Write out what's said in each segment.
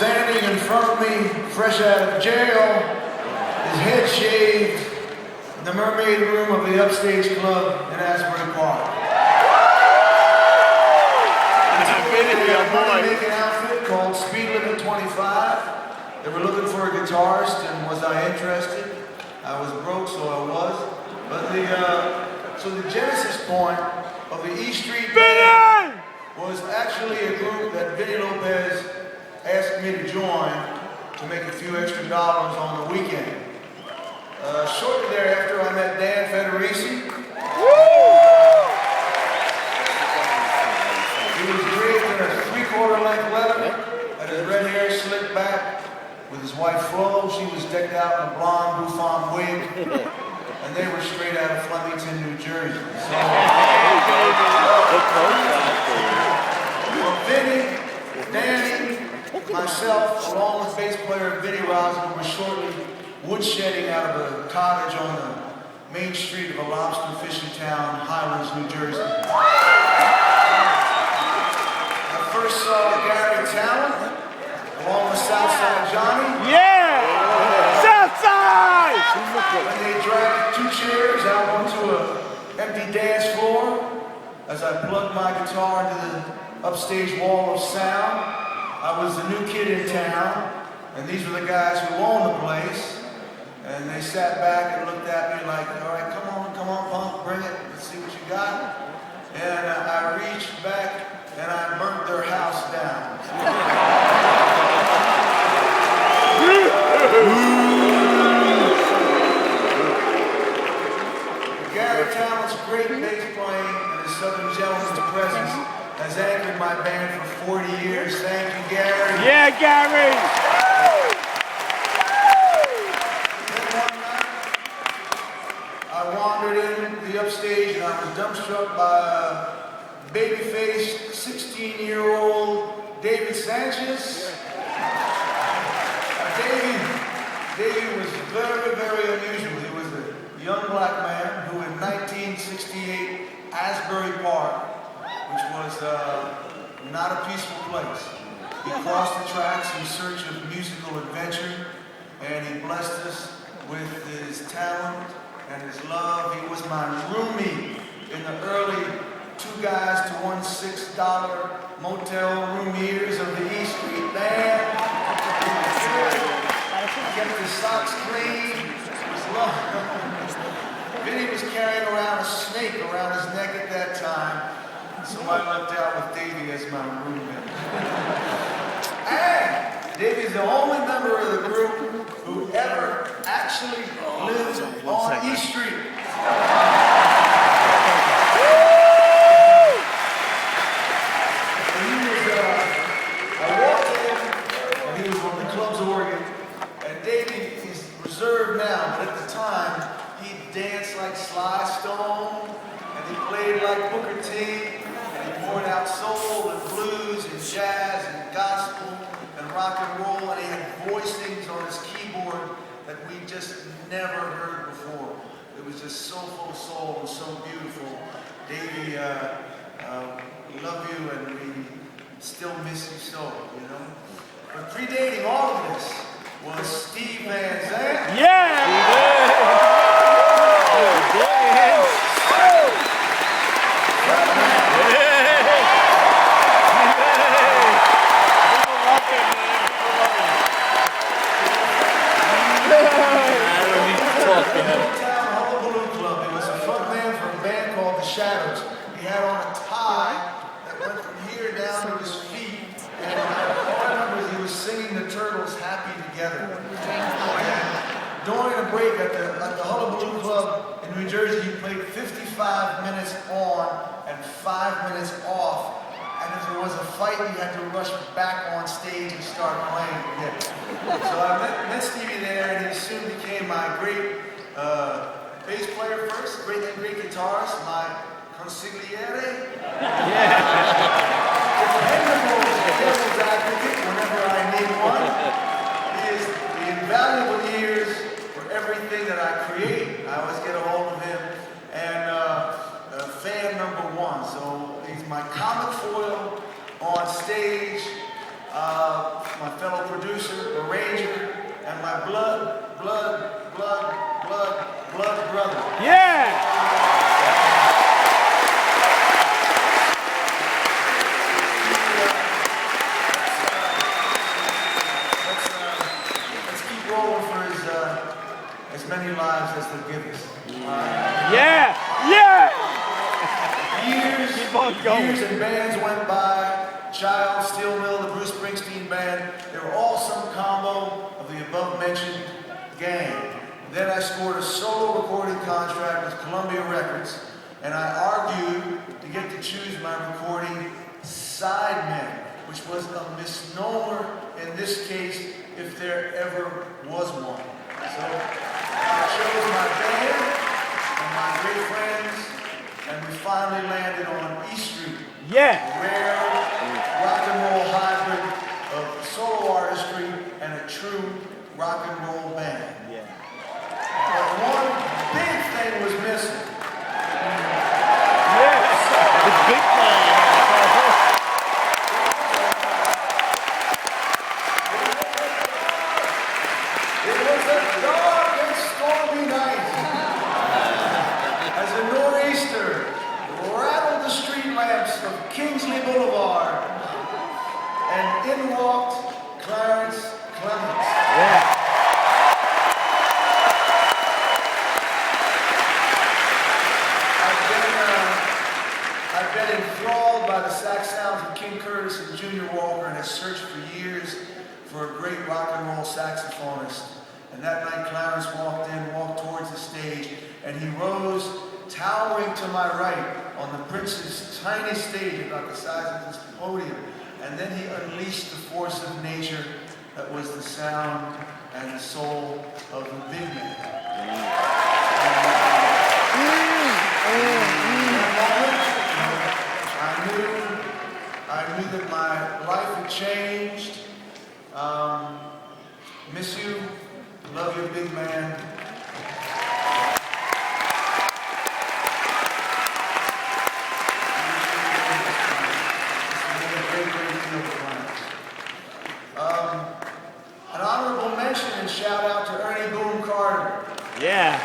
standing in front of me, fresh out of jail, his head shaved, in the Mermaid Room of the Upstage Club in Asbury Park. They make an outfit called Speed Limit 25. They were looking for a guitarist, and was I interested? I was broke, so I was. But so the genesis point of the E Street Band was actually a group that Vinny Lopez asked me to join to make a few extra dollars on the weekend. Shortly thereafter, I met Dan Federici. He was draped in a 3/4 length leather, had his red hair slicked back with his wife Flo. She was decked out in a blonde bouffant wig, and they were straight out of Flemington, New Jersey. So, Vinny, Danny, myself, along with bass player Vinny Rosner, were shortly woodshedding out of a cottage on the main street of a lobster fishing town, Highlands, New Jersey. I first saw Gary Talent, along with Southside Johnny. Yeah! Southside! When they dragged 2 chairs out onto an empty dance floor, as I plugged my guitar into the upstage wall of sound, I was the new kid in town, and these were the guys who owned the place. And they sat back and looked at me like, all right, come on, punk, bring it, let's see what you got. And I reached back and I burnt their house down. Gary Talent's great bass playing and his Southern gentleman's presence has anchored my band for 40 years. Thank you, Gary. Yeah, Gary! I wandered in the upstage and I was dumbstruck by a baby-faced 16-year-old David Sanchez. David was very, very unusual. He was a young black man who in 1968, Asbury Park, which was not a peaceful place, he crossed the tracks in search of musical adventure, and he blessed us with his talent and his love. He was my roomie in the early 2 guys to 1 $6 motel room years of the E Street Band. He kept his socks clean. Vinny was carrying around a snake around his neck at that time, so I lucked out with Davey as my roommate. And Davey's the only member of the group who ever actually lived on E Street. I walked in, and he was on the Clubs Oregon, and Davey is reserved now, but at the time, he danced like Sly Stone, and he played like Booker T, and he poured out soul and blues and jazz and gospel and rock and roll, and he had voicings on his keyboard that we just never heard before. It was just so full of soul and so beautiful. Davey, we love you and we still miss you so, you know? But predating all of this was Steve Van Zandt. Yeah! He had on a tie that went from here down to his feet, and all I remember is he was singing the Turtles "Happy Together." And during a break at the Hullabaloo Club in New Jersey, he played 55 minutes on and 5 minutes off. And if there was a fight, he had to rush back on stage and start playing again. So I met Stevie there, and he soon became my great bass player first, great guitarist, my consigliere. Dependable devil's advocate whenever I need one. He is the invaluable ears for everything that I create. I always get a hold of him. And fan number 1. So he's my comic foil on stage, my fellow producer, arranger, and my blood brother. Yeah! Let's keep rolling for as many lives as they'll give us. Yeah! Yeah! Years, Keep on going. years and bands went by. Child, Steel Mill, the Bruce Springsteen band. They were all some combo of the above-mentioned gang. Then I scored a solo recording contract with Columbia Records, and I argued to get to choose my recording sideman, which was a misnomer in this case, if there ever was one. So I chose my band and my great friends, and we finally landed on E Street. Yeah! A rare rock and roll hybrid of solo artistry and a true rock and roll band. Yeah. But one big thing was missing. Yes! The big man! It was a dark and stormy night as a nor'easter rattled the street lamps of Kingsley Boulevard, and in walked Clarence Clemens. Yeah! I've been enthralled by the sax sounds of King Curtis and Junior Walker, and have searched for years for a great rock and roll saxophonist. And that night Clarence walked towards the stage, and he rose, towering to my right on the Prince's tiny stage about the size of this podium. And then he unleashed the force of nature that was the sound and the soul of the big man. I knew that my life had changed. Miss you. Love you, big man. An honorable mention and shout out to Ernie Boone Carter. Yeah!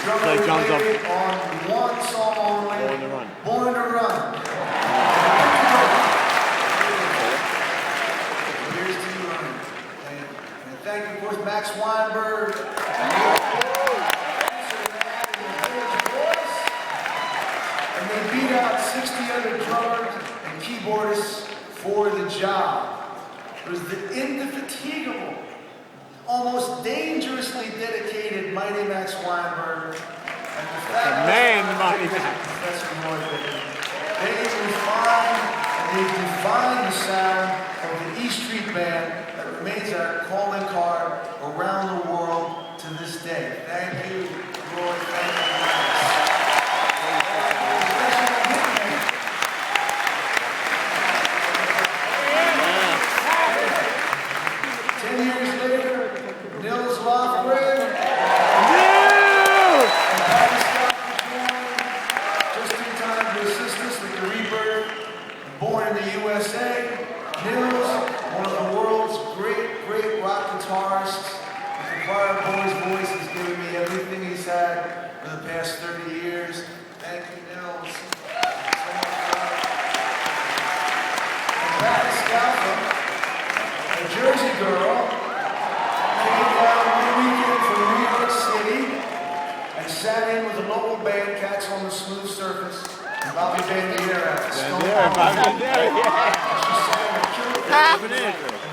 Drummer Play drums up. related on one song only. Born to Run. Born to Run. Here's to you, Ernie. And thank you, of course, Max Weinberg. And they beat out 60 other drummers and keyboardists for the job. It was the indefatigable, almost dangerously dedicated Mighty Max Weinberg and the Man, Mighty Max. Professor Roy Baker. They refined and they defined the sound of the E Street Band that remains our calling card around the world to this day. Thank you, Roy. Thank you, Max. 10 years later, Nils Lofgren and Patty Scott performed just in time to assist us with the rebirth of Born in the USA. Nils, one of the world's great rock guitarists, with the choir boy's voice, has given me everything he's had for the past 30 years. Thank you, Nils. And Patty Scott, a Jersey girl, came down one weekend from New York City and sat in with the local band Cats on the Smooth Surface and Bobby Bandiera at the Stone Hall. She sang a killer and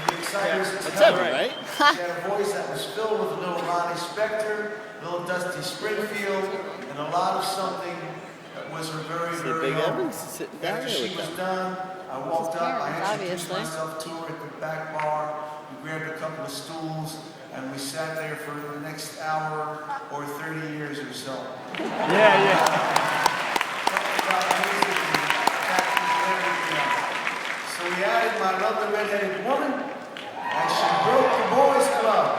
the Exciters. That's it, right? She had a voice that was filled with a little Ronnie Spector, a little Dusty Springfield, and a lot of something that was her very, very Big own. Evans sitting down After there she with was them. done, I walked up, I parents, introduced obviously. myself to her at the back bar. We grabbed a couple of stools, and we sat there for the next hour or 30 years or so. Yeah, yeah. Talked about music and tattoos and everything else. So we added my lovely redheaded woman, and she broke the boys club.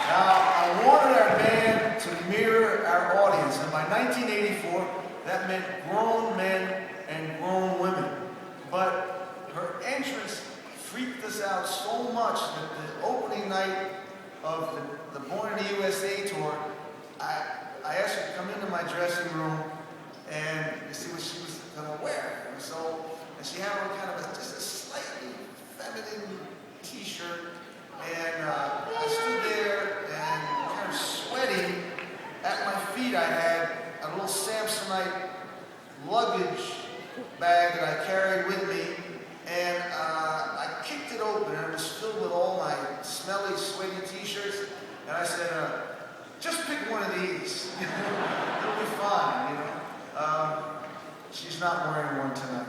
Now, I wanted our band to mirror our audience, and by 1984, that meant grown men and grown women. But her entrance freaked us out so much that the opening night of the Born in the USA tour, I asked her to come into my dressing room and see what she was going to wear. And she had on kind of just a slightly feminine t-shirt. And I stood there and kind of sweating. At my feet I had a little Samsonite luggage bag that I carried with me. And I kicked it open and it was filled with all my smelly, sweaty t-shirts. And I said, just pick one of these. It'll be fine, you know. She's not wearing one tonight.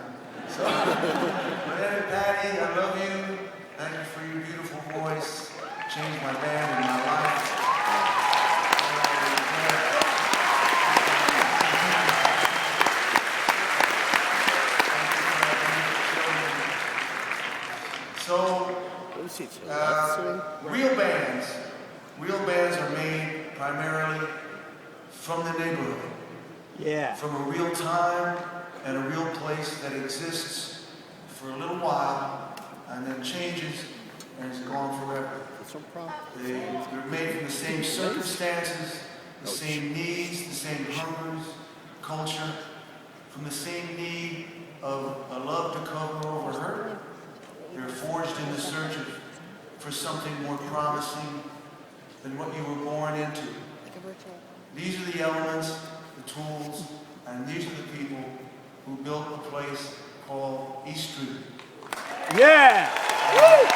So, but then, Patty, I love you. Thank you for your beautiful voice. Changed my band and my life. So, real bands are made primarily from the neighborhood. Yeah. From a real time and a real place that exists for a little while and then changes and is gone forever. They're made from the same circumstances, the same needs, the same hungers, culture, from the same need of a love to cover over hurt. They're forged in the search for something more promising than what you were born into. These are the elements, the tools, and these are the people who built a place called East Street. Yeah! Woo!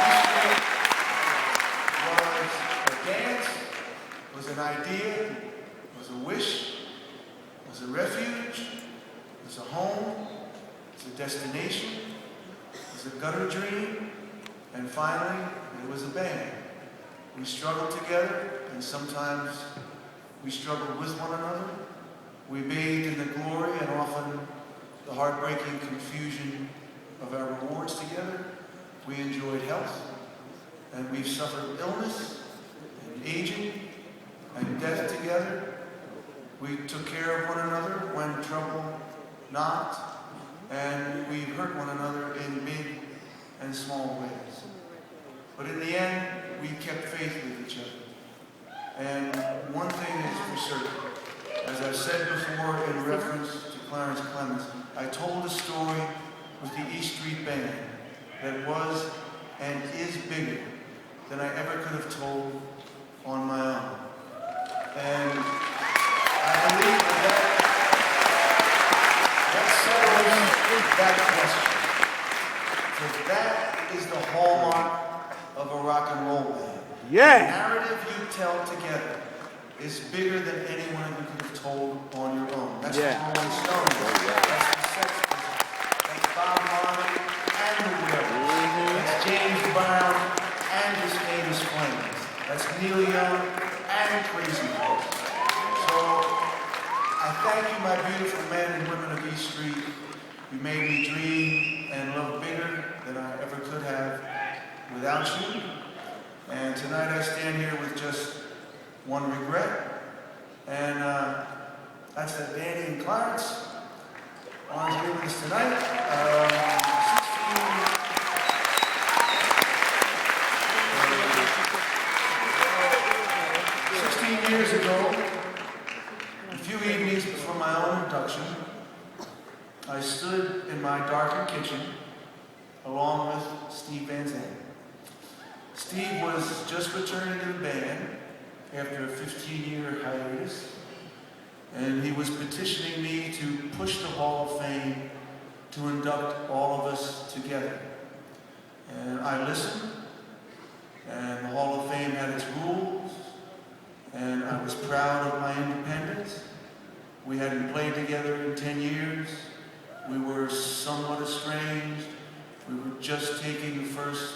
East Street was a dance, was an idea, was a wish, was a refuge, was a home, was a destination, was a gutter dream, and finally, it was a band. We struggled together, and sometimes we struggled with one another. We bathed in the glory and often the heartbreaking confusion of our rewards together. We enjoyed health, and we've suffered illness, and aging, and death together. We took care of one another when trouble knocked, and we hurt one another in big and small ways. But in the end, we kept faith with each other. And one thing is for certain, as I've said before in reference to Clarence Clemens, I told a story with the East Street Band that was and is bigger than I ever could have told on my own. And I believe that settles that question. So that is the hallmark of a rock and roll band. Yeah. The narrative you tell together is bigger than anyone you could have told on your own. That's the Rolling Stones. That's the Sex Pistols. That's Bob Marley and the Wailers. That's James Brown and his famous Flames. That's Neil Young and Crazy Horse. So I thank you, my beautiful men and women of East Street. You made me dream and love bigger than I ever could have without you. And tonight I stand here with just one regret, and that's that Danny and Clarence aren't here with us tonight. 16 years ago, a few evenings before my own induction, I stood in my darkened kitchen along with Steve Van Zandt. Steve was just returning to the band after a 15-year hiatus, and he was petitioning me to push the Hall of Fame to induct all of us together. And I listened, and the Hall of Fame had its rules, and I was proud of my independence. We hadn't played together in 10 years. We were somewhat estranged. We were just taking the first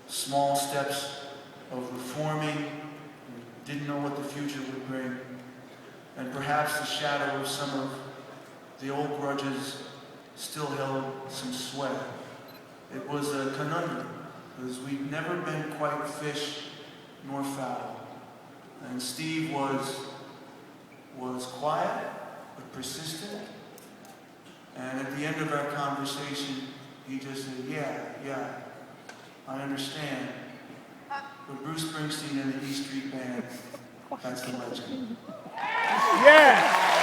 small steps of reforming. We didn't know what the future would bring. And perhaps the shadow of some of the old grudges still held some sway. It was a conundrum, because we'd never been quite fish nor fowl. And Steve was quiet, but persistent. And at the end of our conversation, he just said, yeah, I understand. But Bruce Springsteen and the E Street Band, that's the legend. Yeah.